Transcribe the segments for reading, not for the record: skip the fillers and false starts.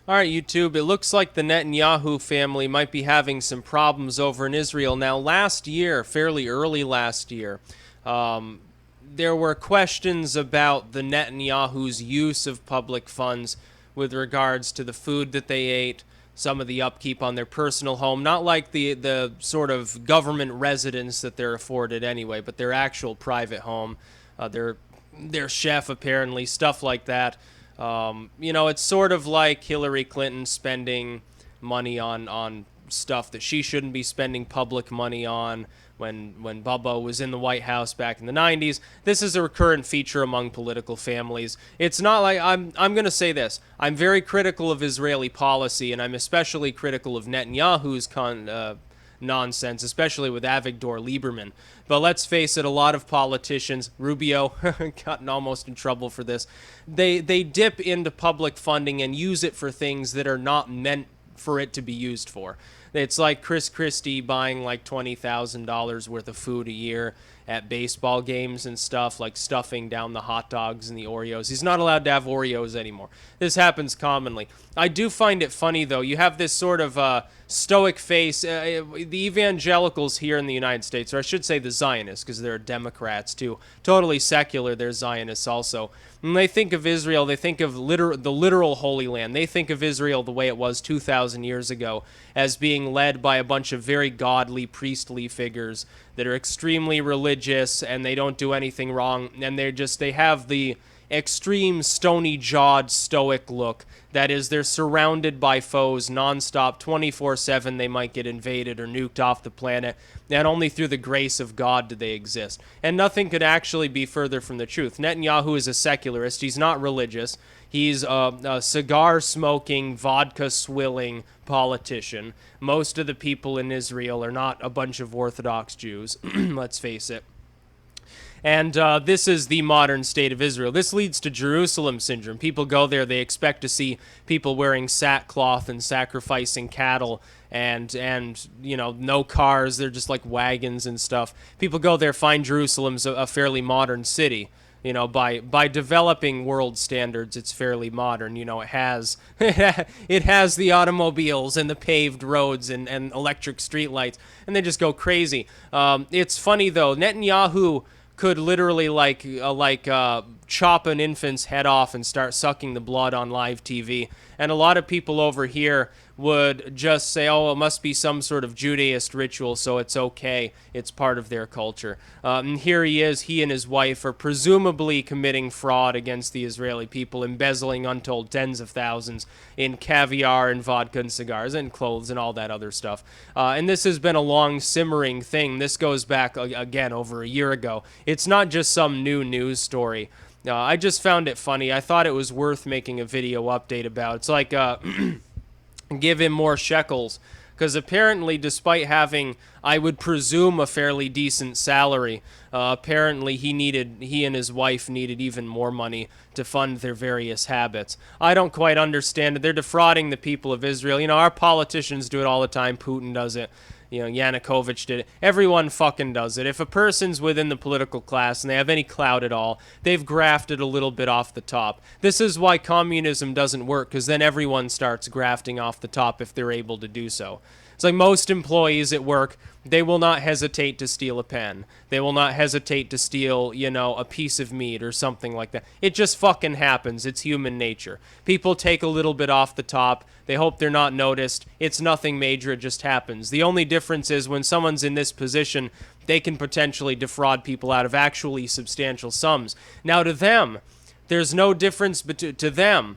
All right, YouTube, it looks like the Netanyahu family might be having some problems over in Israel. Now, last year, fairly early last year, um, there were questions about the Netanyahu's use of public funds with regards to the food that they ate, some of the upkeep on their personal home, not like the sort of government residence that they're afforded anyway, but their actual private home, their chef apparently, stuff like that. It's sort of like Hillary Clinton spending money on stuff that she shouldn't be spending public money on when Bubba was in the White House back in the 90s. This is a recurrent feature among political families. It's not like I'm going to say this. I'm very critical of Israeli policy, and I'm especially critical of Netanyahu's nonsense, especially with Avigdor Lieberman. But let's face it, a lot of politicians, Rubio, gotten almost in trouble for this, they dip into public funding and use it for things that are not meant for it to be used for. It's like Chris Christie buying like $20,000 worth of food a year at baseball games and stuff, like stuffing down the hot dogs and the Oreos. He's not allowed to have Oreos anymore. This happens commonly. I do find it funny, though. You have this sort of stoic face. The evangelicals here in the United States, or I should say the Zionists, because they're Democrats too, totally secular, they're Zionists also. When they think of Israel, they think of the literal Holy Land. They think of Israel the way it was 2,000 years ago, as being led by a bunch of very godly, priestly figures that are extremely religious, and they don't do anything wrong, and they have the extreme stony-jawed stoic look. That is, they're surrounded by foes nonstop, 24/7. They might get invaded or nuked off the planet, and only through the grace of God do they exist. And nothing could actually be further from the truth. Netanyahu is a secularist. He's not religious. He's a cigar-smoking, vodka-swilling politician. Most of the people in Israel are not a bunch of Orthodox Jews, let's face it. And this is the modern state of Israel. This leads to Jerusalem syndrome. People go there, they expect to see people wearing sackcloth and sacrificing cattle and no cars. They're just like wagons and stuff. People go there, find Jerusalem's a fairly modern city. By developing world standards, it's fairly modern. It has it has the automobiles and the paved roads and electric streetlights, and they just go crazy. It's funny though. Netanyahu could literally chop an infant's head off and start sucking the blood on live TV. And a lot of people over here would just say, oh, it must be some sort of Judaist ritual, so it's okay. It's part of their culture. And here he is. He and his wife are presumably committing fraud against the Israeli people, embezzling untold tens of thousands in caviar and vodka and cigars and clothes and all that other stuff. And this has been a long simmering thing. This goes back, again, over a year ago. It's not just some new news story. I just found it funny. I thought it was worth making a video update about. It's like, give him more shekels. Because apparently, despite having, I would presume, a fairly decent salary, apparently he and his wife needed even more money to fund their various habits. I don't quite understand it. They're defrauding the people of Israel. Our politicians do it all the time. Putin does it. Yanukovych did it. Everyone fucking does it. If a person's within the political class and they have any clout at all, they've grafted a little bit off the top. This is why communism doesn't work, because then everyone starts grafting off the top if they're able to do so. It's like most employees at work, they will not hesitate to steal a pen. They will not hesitate to steal, a piece of meat or something like that. It just fucking happens. It's human nature. People take a little bit off the top. They hope they're not noticed. It's nothing major. It just happens. The only difference is when someone's in this position, they can potentially defraud people out of actually substantial sums. Now, to them, there's no difference to them.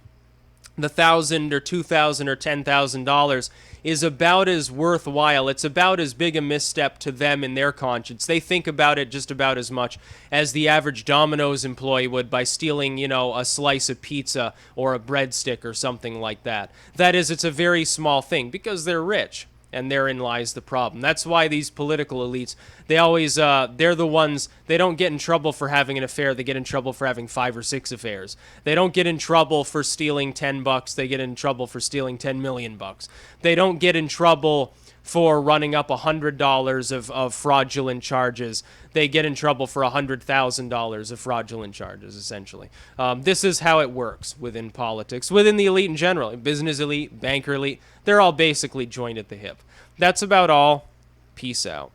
The $1,000 or $2,000 or $10,000 is about as worthwhile. It's about as big a misstep to them in their conscience. They think about it just about as much as the average Domino's employee would by stealing, a slice of pizza or a breadstick or something like that. That is, it's a very small thing because they're rich. And therein lies the problem. That's why these political elites, they're the ones, they don't get in trouble for having an affair. They get in trouble for having 5 or 6 affairs. They don't get in trouble for stealing $10. They get in trouble for stealing $10 million. They don't get in trouble for running up $100 of fraudulent charges. They get in trouble for $100,000 of fraudulent charges, essentially. This is how it works within politics, within the elite in general. Business elite, banker elite, they're all basically joined at the hip. That's about all. Peace out.